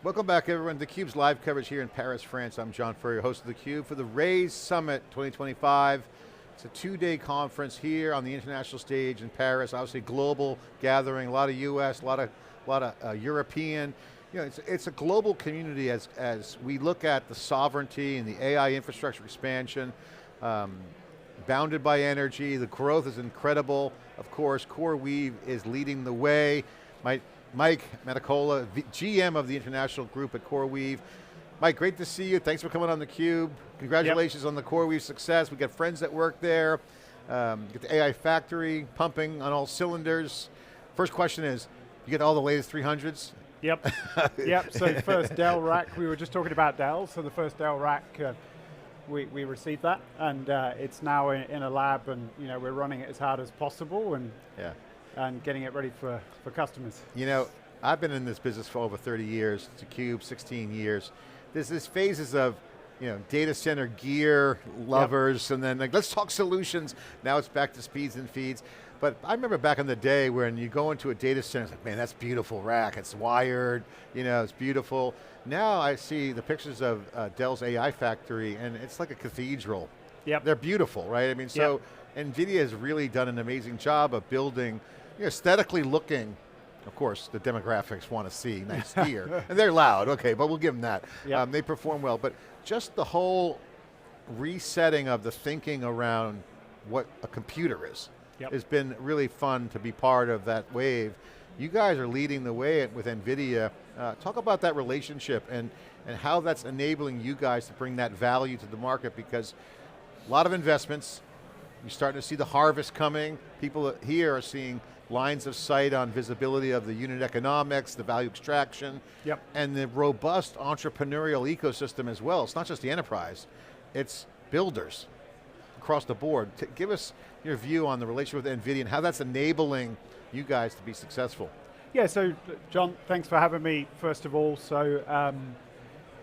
Welcome back everyone. theCUBE's live coverage here in Paris, France. I'm John Furrier, host of theCUBE for the Raise Summit 2025. It's a two-day conference here on the international stage in Paris. Obviously global gathering, a lot of US, a lot of European. You know, it's a global community as we look at the sovereignty and the AI infrastructure expansion, bounded by energy. The growth is incredible. Of course, Coreweave is leading the way. Mike Mattacola, GM of the international group at Coreweave. Mike, great to see you. Thanks for coming on theCUBE. Congratulations on the Coreweave success. We got friends that work there. Get the AI factory pumping on all cylinders. First question is, you get all the latest 300s? Yep, yep, so the first Dell rack, we were just talking about Dell, so the first Dell rack, we received that, and it's now in a lab, and we're running it as hard as possible, and getting it ready for customers. You know, I've been in this business for over 30 years, theCUBE, 16 years. There's this phases of data center gear lovers, and then like, let's talk solutions. Now it's back to speeds and feeds. But I remember back in the day when you go into a data center, it's like, man, that's beautiful rack, it's wired, it's beautiful. Now I see the pictures of Dell's AI factory, and it's like a cathedral. Yep. They're beautiful, right? I mean, so NVIDIA has really done an amazing job of building, aesthetically looking. Of course, the demographics want to see nice gear, and they're loud, okay, but we'll give them that. Yep. They perform well, but just the whole resetting of the thinking around what a computer is. Yep. It's been really fun to be part of that wave. You guys are leading the way with NVIDIA. Talk about that relationship and how that's enabling you guys to bring that value to the market, because a lot of investments, you're starting to see the harvest coming. People here are seeing lines of sight on visibility of the unit economics, the value extraction, and the robust entrepreneurial ecosystem as well. It's not just the enterprise, it's builders across the board. Give us your view on the relationship with NVIDIA and how that's enabling you guys to be successful. Yeah, so John, thanks for having me, first of all. So,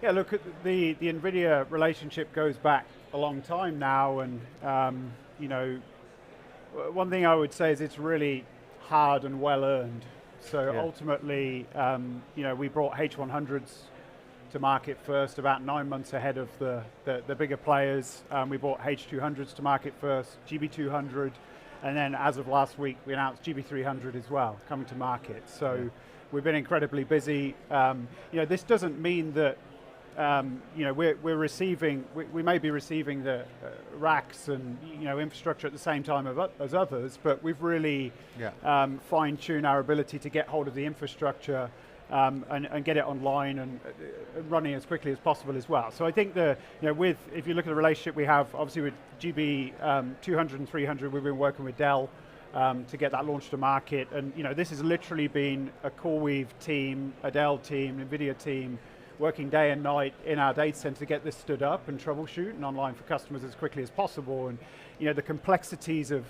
yeah, look, the NVIDIA relationship goes back a long time now, and one thing I would say is it's really hard and well earned. So ultimately, we brought H100s to market first, about 9 months ahead of the bigger players. We brought H200s to market first, GB200, and then as of last week, we announced GB300 as well, coming to market. So we've been incredibly busy. This doesn't mean that we may be receiving the racks and infrastructure at the same time as others, but we've really fine-tuned our ability to get hold of the infrastructure and get it online and running as quickly as possible as well. So I think if you look at the relationship we have, obviously with GB 200 and 300, we've been working with Dell to get that launched to market, and this has literally been a Coreweave team, a Dell team, NVIDIA team, working day and night in our data center to get this stood up and troubleshoot and online for customers as quickly as possible. And the complexities of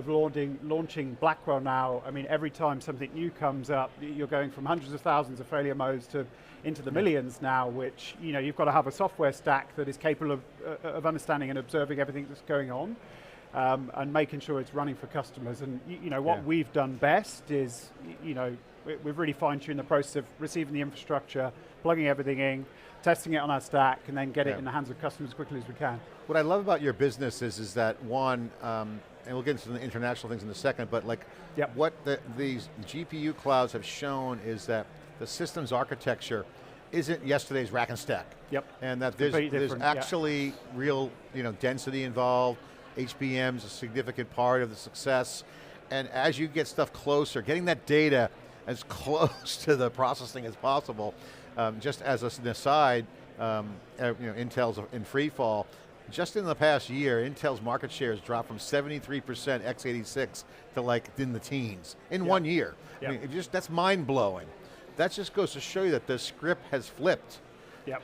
launching Blackwell now, I mean, every time something new comes up, you're going from hundreds of thousands of failure modes into the millions now, which you've got to have a software stack that is capable of understanding and observing everything that's going on, and making sure it's running for customers. And what we've done best is, we've really fine-tuned the process of receiving the infrastructure, plugging everything in, testing it on our stack, and then get it in the hands of customers as quickly as we can. What I love about your business is that one, and we'll get into the international things in a second, but like what these GPU clouds have shown is that the systems architecture isn't yesterday's rack and stack. And that there's actually real density involved. HBM's a significant part of the success. And as you get stuff closer, getting that data as close to the processing as possible. Just as an aside, Intel's in free fall. Just in the past year, Intel's market share has dropped from 73% x86 to like in the teens in 1 year. I mean, that's mind blowing. That just goes to show you that the script has flipped.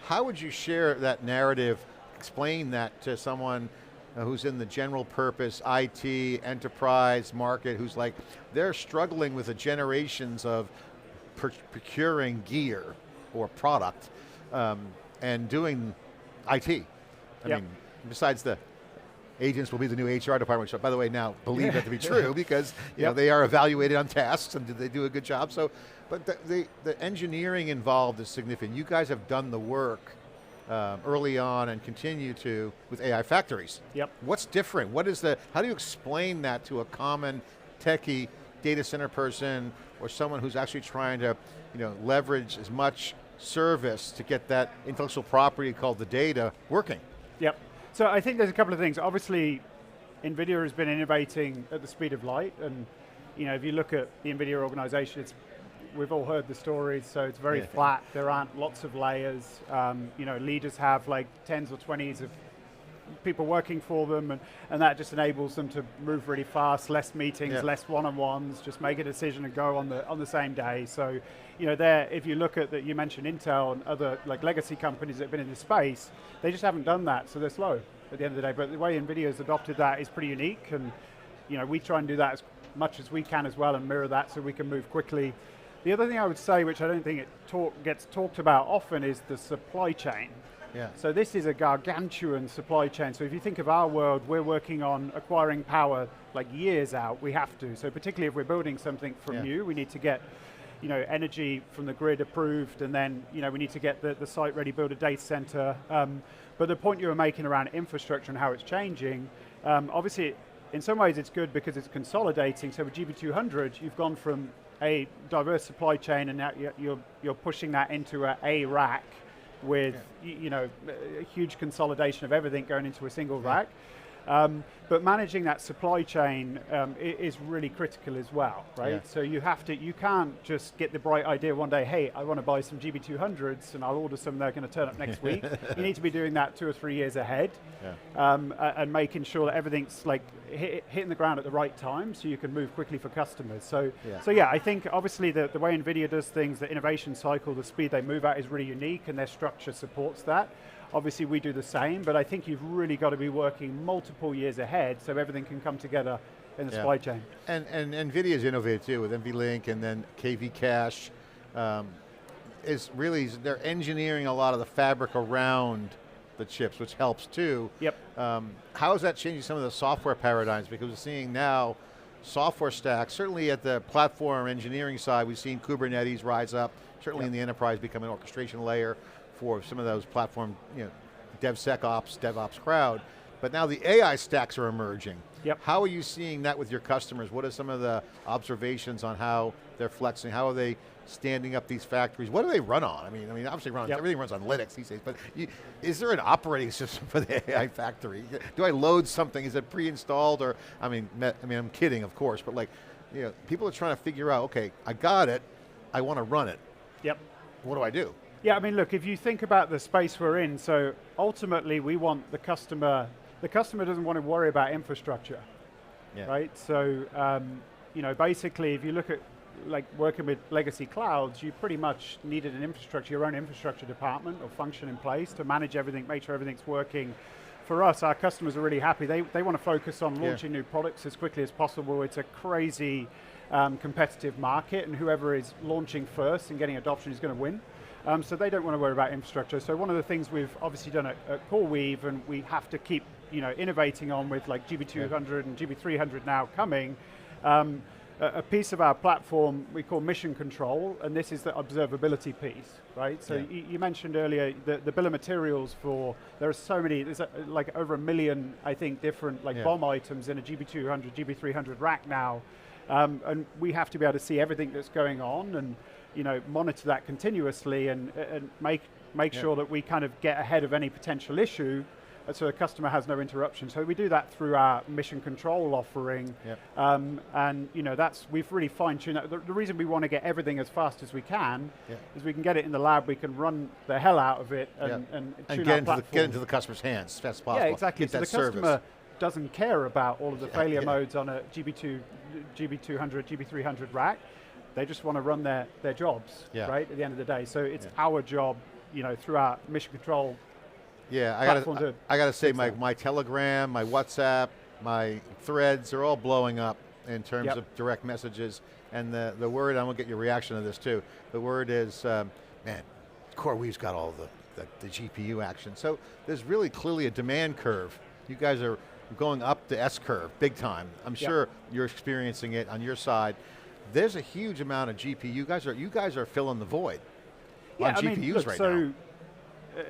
How would you share that narrative, explain that to someone who's in the general purpose IT enterprise market, who's like, they're struggling with the generations of procuring gear or product and doing IT. I mean, besides the agents will be the new HR department, which by the way now believe that to be true because you know, they are evaluated on tasks and they do a good job. So, but the engineering involved is significant. You guys have done the work early on and continue to with AI factories. Yep. What's different? What is how do you explain that to a common techie data center person or someone who's actually trying to leverage as much service to get that intellectual property called the data working? Yep. So I think there's a couple of things. Obviously, NVIDIA has been innovating at the speed of light, and if you look at the NVIDIA organization, we've all heard the stories, so it's very flat. There aren't lots of layers. Leaders have like 10s or 20s of people working for them, and that just enables them to move really fast, less meetings, less one-on-ones, just make a decision and go on the same day. So, if you look at that, you mentioned Intel and other like legacy companies that have been in this space, they just haven't done that, so they're slow at the end of the day. But the way NVIDIA has adopted that is pretty unique, and we try and do that as much as we can as well and mirror that so we can move quickly. The other thing I would say, which I don't think gets talked about often, is the supply chain. Yeah. So this is a gargantuan supply chain. So if you think of our world, we're working on acquiring power like years out, we have to. So particularly if we're building something from new, we need to get energy from the grid approved, and then we need to get the site ready, build a data center. But the point you were making around infrastructure and how it's changing, obviously in some ways it's good because it's consolidating. So with GB200, you've gone from a diverse supply chain, and now you're pushing that into a rack with a huge consolidation of everything going into a single rack. But managing that supply chain is really critical as well, right? Yeah. So you can't just get the bright idea one day, hey, I want to buy some GB200s and I'll order some, they're going to turn up next week. You need to be doing that 2 or 3 years ahead, and making sure that everything's like hitting the ground at the right time so you can move quickly for customers. So yeah, I think obviously the way NVIDIA does things, the innovation cycle, the speed they move at is really unique, and their structure supports that. Obviously we do the same, but I think you've really got to be working multiple years ahead so everything can come together in the supply chain. And NVIDIA's innovated too with NVLink and then KV Cache. They're engineering a lot of the fabric around the chips, which helps too. Yep. How is that changing some of the software paradigms? Because we're seeing now software stacks, certainly at the platform engineering side, we've seen Kubernetes rise up, certainly in the enterprise become an orchestration layer for some of those platform, DevSecOps, DevOps crowd. But now the AI stacks are emerging. Yep. How are you seeing that with your customers? What are some of the observations on how they're flexing? How are they standing up these factories? What do they run on? I mean, obviously everything runs on Linux these days, but is there an operating system for the AI factory? Do I load something? Is it pre-installed? Or, I'm kidding, of course, but people are trying to figure out, okay, I got it, I want to run it. Yep. What do I do? Yeah, look, if you think about the space we're in, so ultimately we want the customer doesn't want to worry about infrastructure, right? So, basically if you look at like working with legacy clouds, you pretty much needed your own infrastructure department or function in place to manage everything, make sure everything's working. For us, our customers are really happy. They want to focus on launching new products as quickly as possible. It's a crazy competitive market, and whoever is launching first and getting adoption is going to win. So they don't want to worry about infrastructure. So one of the things we've obviously done at Coreweave, and we have to keep innovating on with like GB200 and GB300 now coming, a piece of our platform we call mission control, and this is the observability piece, right? So you mentioned earlier the bill of materials there are so many, there's like over 1 million, I think, different BOM items in a GB200, GB300 rack now, and we have to be able to see everything that's going on and monitor that continuously and make sure that we kind of get ahead of any potential issue so the customer has no interruption. So we do that through our mission control offering. And we've really fine-tuned that. The reason we want to get everything as fast as we can is we can get it in the lab, we can run the hell out of it and tune our platform. Get into the customer's hands as fast as possible. Yeah, exactly. So the customer doesn't care about all of the failure modes on a GB200, GB300 rack. They just want to run their jobs, right, at the end of the day. So it's our job, through our mission control. Yeah, I got to say, my Telegram, my WhatsApp, my threads are all blowing up in terms of direct messages. And the word, I'm going to get your reaction to this too. The word is, man, Coreweave's got all the GPU action. So there's really clearly a demand curve. You guys are going up the S-curve, big time. I'm sure you're experiencing it on your side. There's a huge amount of GPU. You guys are filling the void on GPUs right now.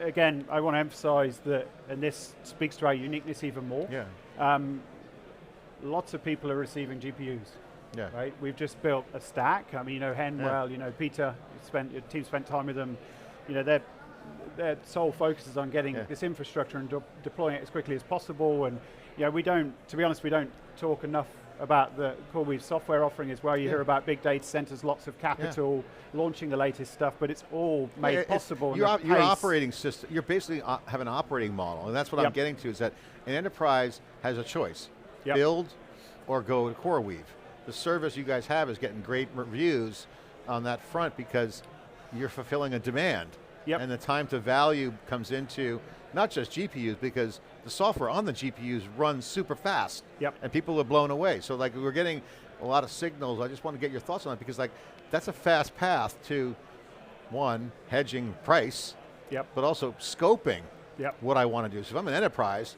Again, I want to emphasize that, and this speaks to our uniqueness even more. Yeah. Lots of people are receiving GPUs. Yeah. Right. We've just built a stack. I mean, Henwell, Peter, your team spent time with them. Their sole focus is on getting this infrastructure and deploying it as quickly as possible. And to be honest, we don't talk enough about the Coreweave software offering as well. You hear about big data centers, lots of capital, launching the latest stuff, but it's all made possible. Your operating system, you're basically have an operating model, and that's what I'm getting to, is that an enterprise has a choice, build or go to Coreweave. The service you guys have is getting great reviews on that front because you're fulfilling a demand. And the time to value comes into not just GPUs, because the software on the GPUs runs super fast, and people are blown away. So we're getting a lot of signals. I just want to get your thoughts on that, because that's a fast path to, one, hedging price, but also scoping what I want to do. So if I'm an enterprise,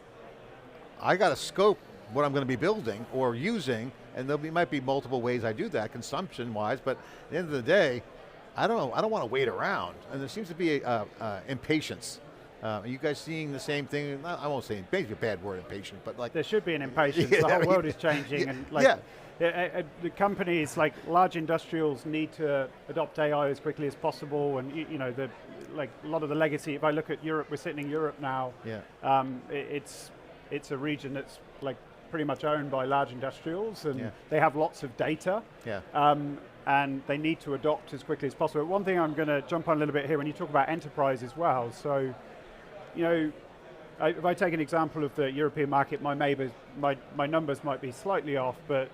I got to scope what I'm going to be building or using, and might be multiple ways I do that, consumption-wise, but at the end of the day, I don't want to wait around, and there seems to be impatience. Are you guys seeing the same thing? I won't say, maybe a bad word, impatient, but there should be an impatience. The whole world is changing, and the companies, like large industrials, need to adopt AI as quickly as possible, and a lot of the legacy. If I look at Europe, we're sitting in Europe now. It's a region that's pretty much owned by large industrials, and they have lots of data. And they need to adopt as quickly as possible. One thing I'm going to jump on a little bit here, when you talk about enterprise as well, so, if I take an example of the European market, my numbers might be slightly off, but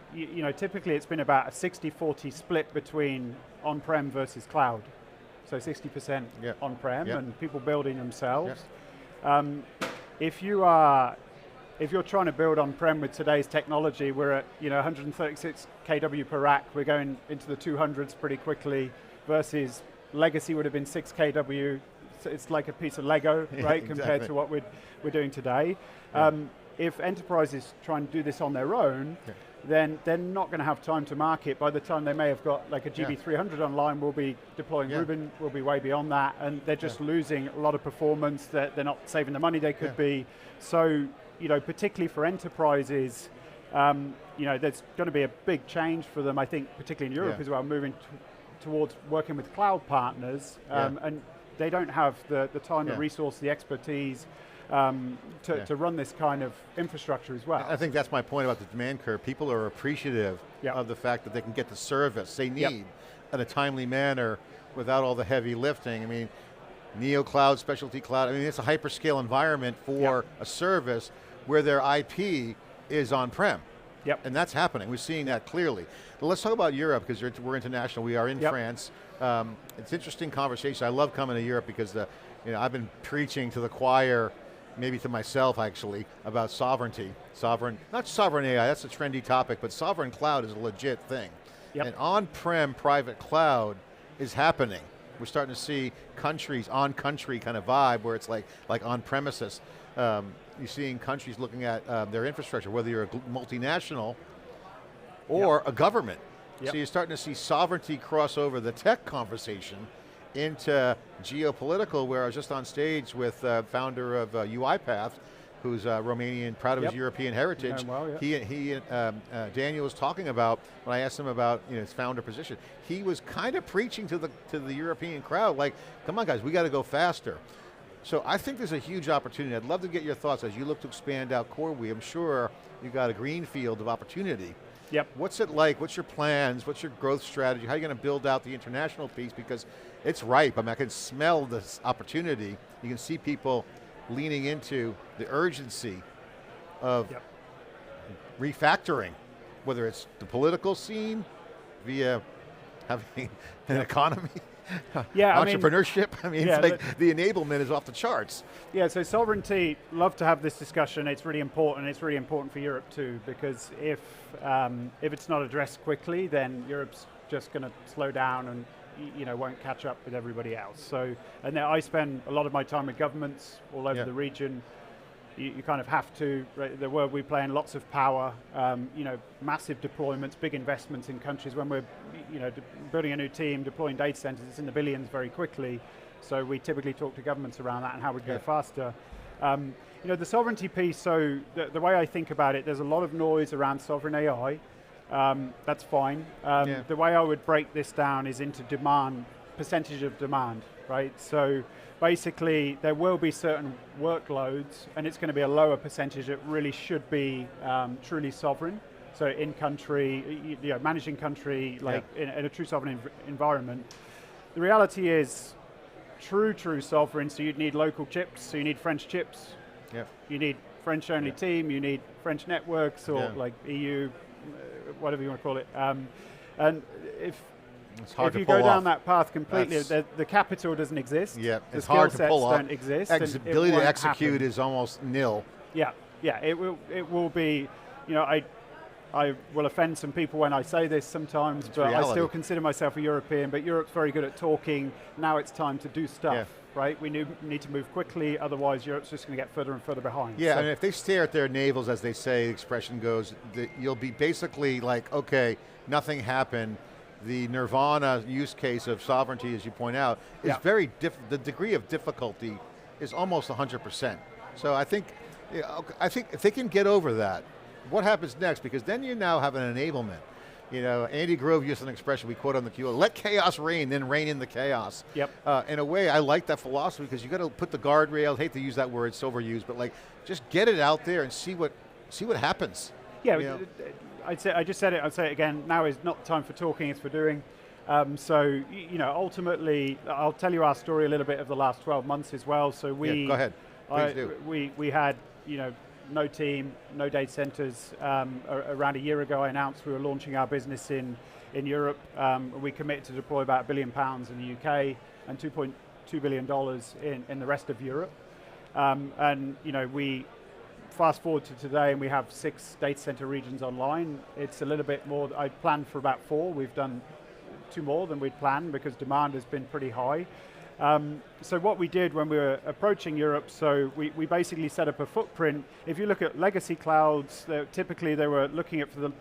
typically it's been about a 60-40 split between on-prem versus cloud. So 60% on-prem and people building themselves. If you're trying to build on-prem with today's technology, we're at 136 kW per rack. We're going into the 200s pretty quickly, versus legacy would have been 6 kW. So it's like a piece of Lego, right, compared to what we're doing today. If enterprises try and do this on their own, then they're not going to have time to market. By the time they may have got like a GB300 online, we'll be deploying Rubin, we'll be way beyond that, and they're just losing a lot of performance. They're not saving the money they could be. So, particularly for enterprises, there's going to be a big change for them, I think, particularly in Europe as well, moving towards working with cloud partners, and they don't have the time, the resource, the expertise to run this kind of infrastructure as well. I think that's my point about the demand curve. People are appreciative of the fact that they can get the service they need in a timely manner without all the heavy lifting. I mean, neo cloud, specialty cloud, it's a hyperscale environment for a service where their IP is on-prem. And that's happening. We're seeing that clearly. But let's talk about Europe, because we're international. We are in France. It's an interesting conversation. I love coming to Europe because I've been preaching to the choir, maybe to myself actually, about sovereignty. Not sovereign AI, that's a trendy topic, but sovereign cloud is a legit thing. And on-prem private cloud is happening. We're starting to see countries, on-country kind of vibe, where it's like on-premises. You're seeing countries looking at their infrastructure, whether you're a multinational or a government. So you're starting to see sovereignty cross over the tech conversation into geopolitical, where I was just on stage with the founder of UiPath, who's Romanian, proud of his European heritage. He Daniel was talking about, when I asked him about his founder position, he was kind of preaching to the European crowd, like, come on guys, we got to go faster. So I think there's a huge opportunity. I'd love to get your thoughts as you look to expand out Coreweave. I'm sure you've got a green field of opportunity. What's it like? What's your plans? What's your growth strategy? How are you going to build out the international piece? Because it's ripe. I can smell this opportunity. You can see people leaning into the urgency of refactoring, whether it's the political scene via having an economy, entrepreneurship. It's like the enablement is off the charts. So sovereignty, love to have this discussion. It's really important. It's really important for Europe too, because if it's not addressed quickly, then Europe's just going to slow down and won't catch up with everybody else. So, and I spend a lot of my time with governments all over the region. you kind of have to, right, the world we play in, lots of power, massive deployments, big investments in countries. When we're building a new team, deploying data centers, it's in the billions very quickly. So we typically talk to governments around that and how we'd go faster. The sovereignty piece, so the way I think about it, there's a lot of noise around sovereign AI. That's fine. The way I would break this down is into demand, percentage of demand, right? So basically, there will be certain workloads, and it's going to be a lower percentage that really should be truly sovereign. So in country, managing country, like in a true sovereign environment. The reality is, true sovereign, so you'd need local chips, so you need French chips, you need French-only team, you need French networks, or like EU, whatever you want to call it. And if you go down that path completely, the capital doesn't exist. Yeah, it's the hard to skill pull sets off. don't exist. Ability to execute is almost nil. Yeah, it will be, I will offend some people when I say this sometimes, but reality. I still consider myself a European, but Europe's very good at talking. Now it's time to do stuff, right? We need to move quickly, otherwise Europe's just going to get further and further behind. Yeah, and if they stare at their navels, as they say, the expression goes, you'll be basically like, okay, nothing happened. The nirvana use case of sovereignty, as you point out, is very the degree of difficulty is almost 100%. So I think if they can get over that, what happens next? Because then you now have an enablement. Andy Grove used an expression we quote on theCUBE, let chaos reign, then reign in the chaos. In a way, I like that philosophy because you got to put the guardrail, hate to use that word, it's overused, but like, just get it out there and see what happens. Yeah, I just said it, I'll say it again, now is not the time for talking, it's for doing. Ultimately, I'll tell you our story a little bit of the last 12 months as well. So go ahead, please do. We had, no team, no data centers. Around a year ago, I announced we were launching our business in Europe. We committed to deploy about £1 billion in the UK and $2.2 billion in the rest of Europe. We fast forward to today and we have 6 data center regions online. It's a little bit more, I planned for about 4. We've done 2 more than we'd planned because demand has been pretty high. So what we did when we were approaching Europe, so we basically set up a footprint. If you look at legacy clouds, typically they were looking at for the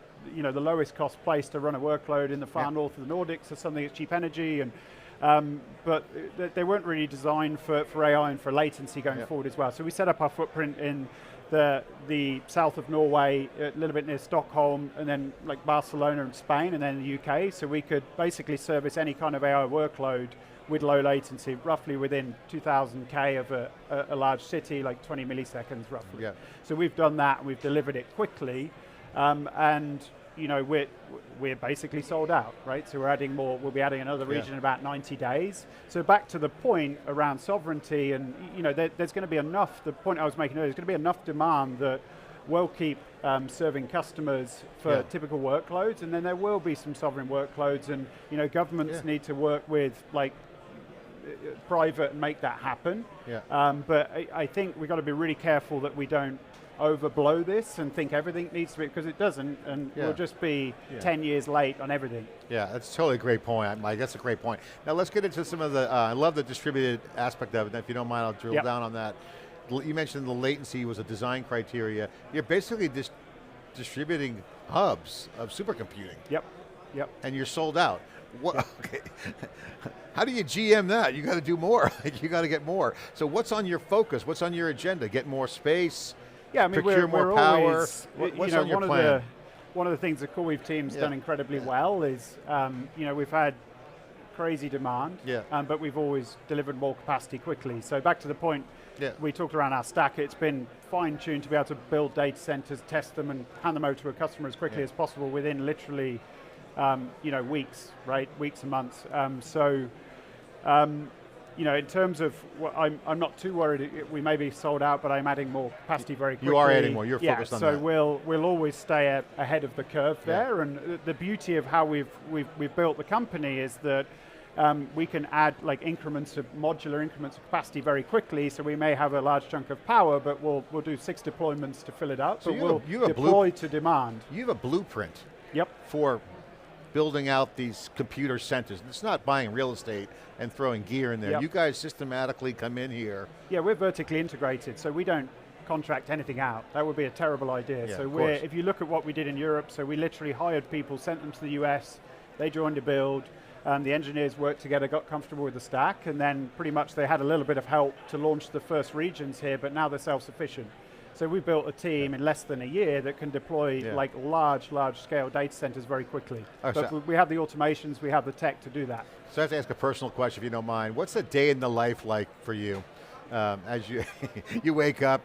lowest cost place to run a workload in the far north of the Nordics or something that's cheap energy, but they weren't really designed for AI and for latency going forward as well. So we set up our footprint in the south of Norway, a little bit near Stockholm, and then like Barcelona and Spain, and then the UK, so we could basically service any kind of AI workload with low latency, roughly within 2,000 K of a large city, like 20 milliseconds roughly. So we've done that, and we've delivered it quickly, and we're basically sold out, right? So we're adding more, we'll be adding another region in about 90 days. So back to the point around sovereignty, and there's going to be enough, the point I was making earlier, there's going to be enough demand that will keep serving customers for typical workloads, and then there will be some sovereign workloads, and governments need to work with like private and make that happen. But I think we've got to be really careful that we don't overblow this and think everything needs to be, because it doesn't, and we'll just be 10 years late on everything. Yeah, that's totally a great point, Mike. That's a great point. Now let's get into some of the, I love the distributed aspect of it, and if you don't mind, I'll drill down on that. You mentioned the latency was a design criteria. You're basically distributing hubs of supercomputing. And you're sold out. What? Okay. How do you GM that? You got to do more. You got to get more. So what's on your focus? What's on your agenda? Get more space? Procure more power? Always, what's on your plan? One of the things the Coreweave team's done incredibly well is, we've had crazy demand, but we've always delivered more capacity quickly. So back to the point we talked around our stack, it's been fine-tuned to be able to build data centers, test them, and hand them over to a customer as quickly as possible within literally weeks, right? Weeks and months. In terms of, I'm not too worried. We may be sold out, but I'm adding more capacity very quickly. You are adding more. You're focused on that. So we'll always stay ahead of the curve there. And the beauty of how we've built the company is that we can add like modular increments of capacity very quickly. So we may have a large chunk of power, but we'll do 6 deployments to fill it up. So we'll deploy to demand. You have a blueprint. For building out these computer centers. It's not buying real estate and throwing gear in there. You guys systematically come in here. Yeah, we're vertically integrated, so we don't contract anything out. That would be a terrible idea. Yeah, so if you look at what we did in Europe, so we literally hired people, sent them to the US, they joined a build, the engineers worked together, got comfortable with the stack, and then pretty much they had a little bit of help to launch the first regions here, but now they're self-sufficient. So we built a team in less than a year that can deploy like large scale data centers very quickly. But we have the automations, we have the tech to do that. So I have to ask a personal question if you don't mind. What's a day in the life like for you? As you you wake up,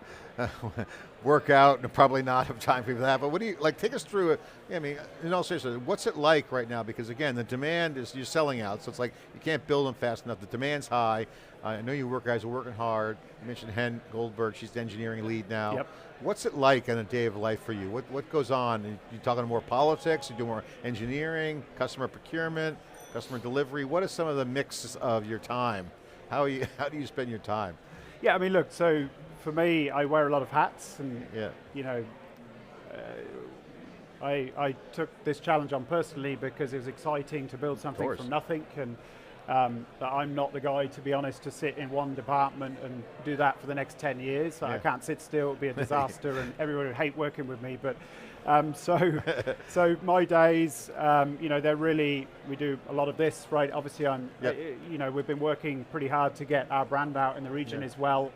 work out, and probably not have time for that, but what do you, like, take us through it. I mean, in all seriousness, what's it like right now? Because again, the demand is, you're selling out, so it's like, you can't build them fast enough, the demand's high. I know you guys are working hard. You mentioned Hen Goldberg, she's the engineering lead now. Yep. What's it like on a day of life for you? What goes on? You talking more politics, you do more engineering, customer procurement, customer delivery? What is some of the mix of your time? How do you spend your time? Yeah, I mean, look, so for me, I wear a lot of hats, and you know, I took this challenge on personally because it was exciting to build something from nothing, and I'm not the guy, to be honest, to sit in one department and do that for the next 10 years. I can't sit still, it would be a disaster, and everyone would hate working with me, but so my days, you know, they're really, we do a lot of this, right? Obviously you know, we've been working pretty hard to get our brand out in the region as well.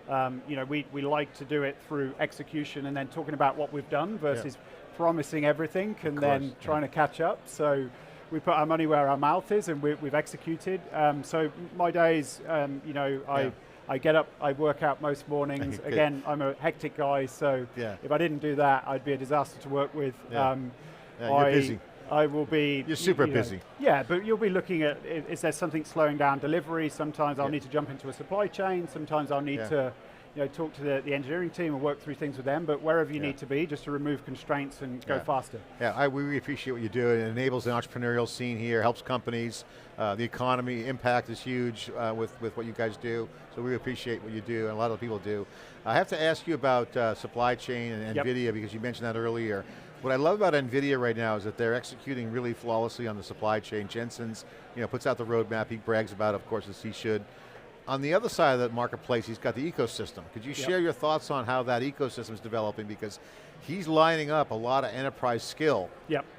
You know, we like to do it through execution and then talking about what we've done versus promising everything and then trying to catch up. So we put our money where our mouth is, and we've executed. So my days, you know, I get up, I work out most mornings. Again, I'm a hectic guy, so if I didn't do that, I'd be a disaster to work with. You're busy. I will be... You're super busy. Yeah, but you'll be looking at, is there something slowing down delivery? Sometimes I'll need to jump into a supply chain. Sometimes I'll need to, you know, talk to the engineering team and work through things with them, but wherever you need to be, just to remove constraints and go faster. Yeah, we really appreciate what you do. It enables the entrepreneurial scene here, helps companies, the economy impact is huge with what you guys do, so we appreciate what you do, and a lot of people do. I have to ask you about supply chain and NVIDIA, because you mentioned that earlier. What I love about NVIDIA right now is that they're executing really flawlessly on the supply chain. Jensen's, you know, puts out the roadmap, he brags about it, of course, as he should. On the other side of the marketplace, he's got the ecosystem. Could you share your thoughts on how that ecosystem is developing? Because he's lining up a lot of enterprise skill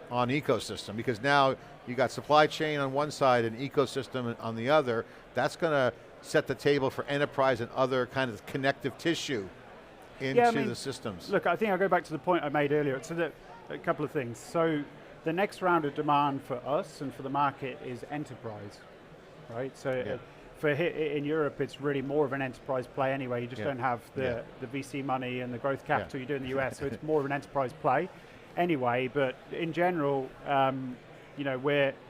on ecosystem, because now you got supply chain on one side and ecosystem on the other. That's going to set the table for enterprise and other kind of connective tissue into the systems. Look, I think I'll go back to the point I made earlier. So a couple of things. So the next round of demand for us and for the market is enterprise, right? So in Europe, it's really more of an enterprise play anyway. You just don't have the VC money and the growth capital you do in the US, so it's more of an enterprise play anyway. But in general, you know,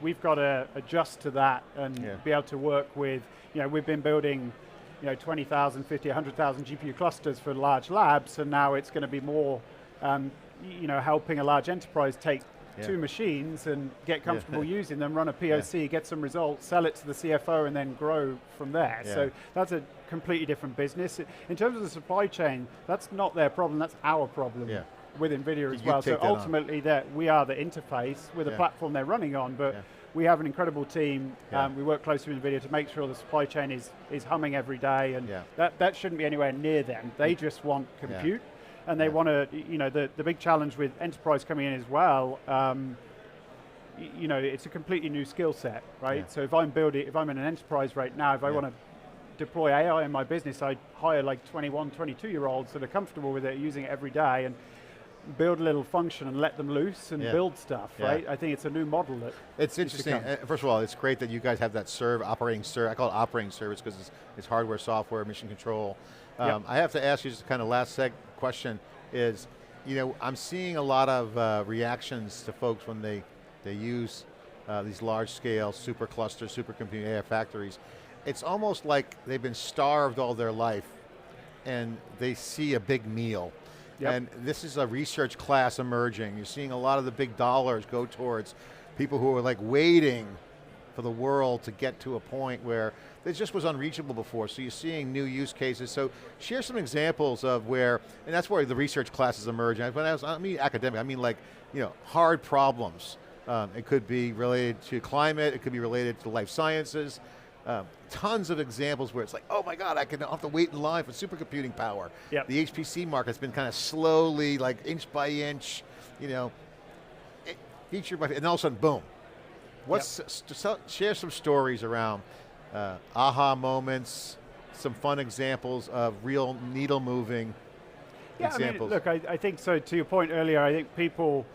we've got to adjust to that and be able to work with, you know, we've been building, you know, 20,000, 50, 100,000 GPU clusters for large labs, and now it's going to be more, you know, helping a large enterprise take two machines and get comfortable using them, run a POC, get some results, sell it to the CFO, and then grow from there. So that's a completely different business. In terms of the supply chain, that's not their problem, that's our problem with NVIDIA as well. So ultimately we are the interface with the platform they're running on, but we have an incredible team. We work closely with NVIDIA to make sure the supply chain is humming every day, and that shouldn't be anywhere near them. They just want compute. And they want to, you know, the big challenge with enterprise coming in as well, you know, it's a completely new skill set, right? So if I'm in an enterprise right now, if I want to deploy AI in my business, I hire like 21, 22-year-olds that are comfortable with it, using it every day, and build a little function and let them loose and build stuff, right? I think it's a new model that it's interesting. First of all, it's great that you guys have that operating service. I call it operating service because it's hardware, software, mission control. I have to ask you just kind of last question is, you know, I'm seeing a lot of reactions to folks when they use these large-scale super clusters, supercomputing AI factories. It's almost like they've been starved all their life, and they see a big meal. And this is a research class emerging. You're seeing a lot of the big dollars go towards people who are like waiting for the world to get to a point where it just was unreachable before. So you're seeing new use cases. So share some examples of where, and that's where the research classes emerge. I mean academic, I mean like, you know, hard problems. It could be related to climate, it could be related to life sciences. tons of examples where it's like, oh my God, I don't have to wait in line for supercomputing power. Yep. The HPC market's been kind of slowly, like inch by inch, feature by, and all of a sudden, boom. Share some stories around aha moments, some fun examples of real needle moving examples. I mean, look, I think so, to your point earlier, I think people,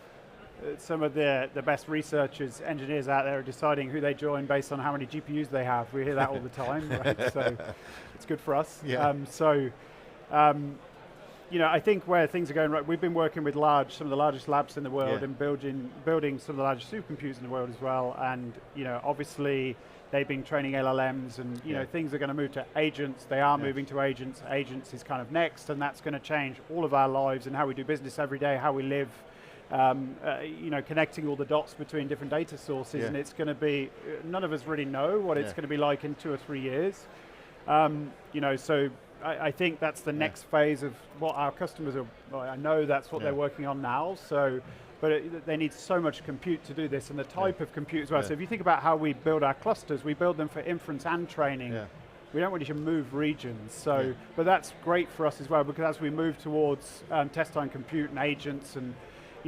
some of the best researchers, engineers out there are deciding who they join based on how many GPUs they have. We hear that all the time, right? So it's good for us. Yeah. I think where things are going right, we've been working with some of the largest labs in the world and building some of the largest supercomputers in the world as well. And obviously they've been training LLMs, and things are going to move to agents. They are moving to agents. Agents is kind of next, and that's going to change all of our lives and how we do business every day, how we live. Connecting all the dots between different data sources, and it's going to be, none of us really know what it's going to be like in 2 or 3 years. So I think that's the next phase of what our customers are, I know that's what they're working on now, but they need so much compute to do this, and the type of compute as well. So if you think about how we build our clusters, we build them for inference and training. We don't want you to move regions, but that's great for us as well, because as we move towards test time compute and agents and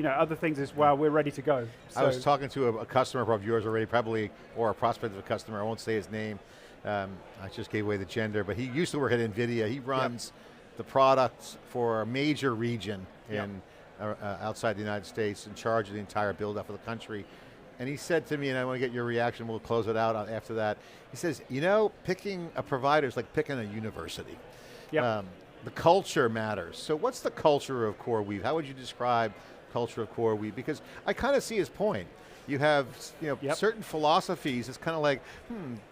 other things as well, we're ready to go. I was talking to a customer of yours already, probably, or a prospect of a customer, I won't say his name. I just gave away the gender, but he used to work at NVIDIA. He runs the products for a major region in outside the United States, in charge of the entire build up for the country. And he said to me, and I want to get your reaction, we'll close it out after that. He says, picking a provider is like picking a university. The culture matters. So what's the culture of Coreweave? How would you describe culture of Coreweave? Because I kind of see his point. You have certain philosophies. It's kind of like,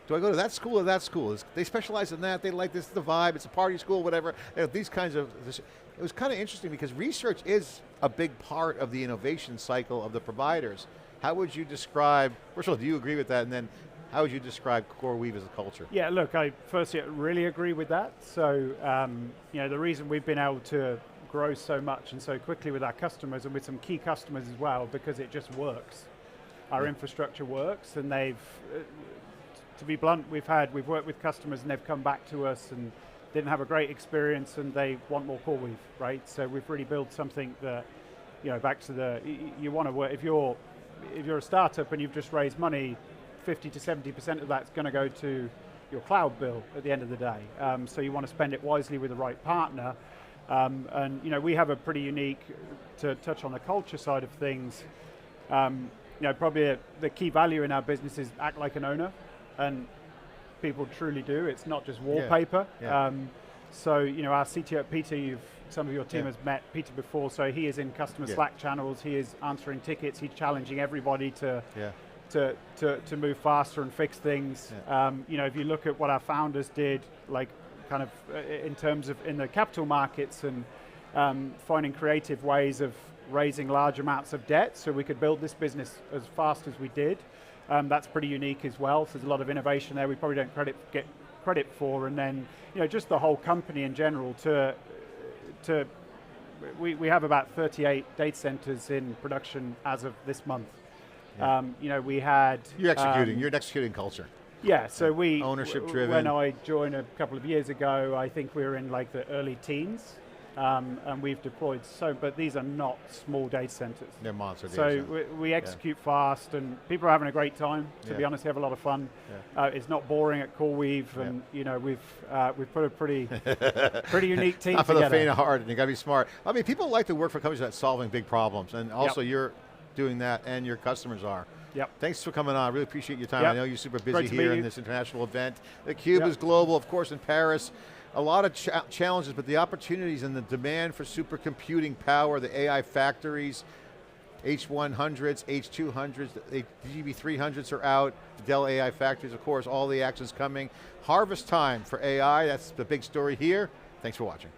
do I go to that school or that school? They specialize in that. They like this, the vibe. It's a party school, whatever. These kinds of. It was kind of interesting because research is a big part of the innovation cycle of the providers. How would you describe? First of all, do you agree with that? And then, how would you describe Coreweave as a culture? Yeah, look, I firstly really agree with that. So, the reason we've been able to grow so much and so quickly with our customers, and with some key customers as well, because it just works. Our infrastructure works, and they've, to be blunt, we've worked with customers and they've come back to us and didn't have a great experience and they want more Coreweave, right? So we've really built something that, back to you want to work, if you're a startup and you've just raised money, 50 to 70% of that's going to go to your cloud bill at the end of the day. So you want to spend it wisely with the right partner. And we have a pretty unique, to touch on the culture side of things, probably the key value in our business is act like an owner, and people truly do. It's not just wallpaper. So our CTO, Peter, some of your team has met Peter before, so he is in customer Slack channels, he is answering tickets, he's challenging everybody to move faster and fix things. If you look at what our founders did, like kind of in terms of in the capital markets and finding creative ways of raising large amounts of debt so we could build this business as fast as we did. That's pretty unique as well. So there's a lot of innovation there we probably don't get credit for. And then, just the whole company in general we have about 38 data centers in production as of this month. We had... You're an executing culture. Yeah, so ownership driven. When I joined a couple of years ago, I think we were in like the early teens. And we've deployed but these are not small data centers. They're monster data centers. So we execute fast, and people are having a great time. To be honest, we have a lot of fun. It's not boring at Coreweave, and we've put a pretty unique team not for together. the faint of heart, and you got to be smart. I mean, people like to work for companies that are solving big problems, and also you're doing that, and your customers are. Thanks for coming on. Really appreciate your time. I know you're super busy here in this international event. theCUBE is global, of course, in Paris. A lot of challenges, but the opportunities and the demand for supercomputing power, the AI factories, H100s, H200s, the GB300s are out, the Dell AI factories, of course, all the actions coming. Harvest time for AI, that's the big story here. Thanks for watching.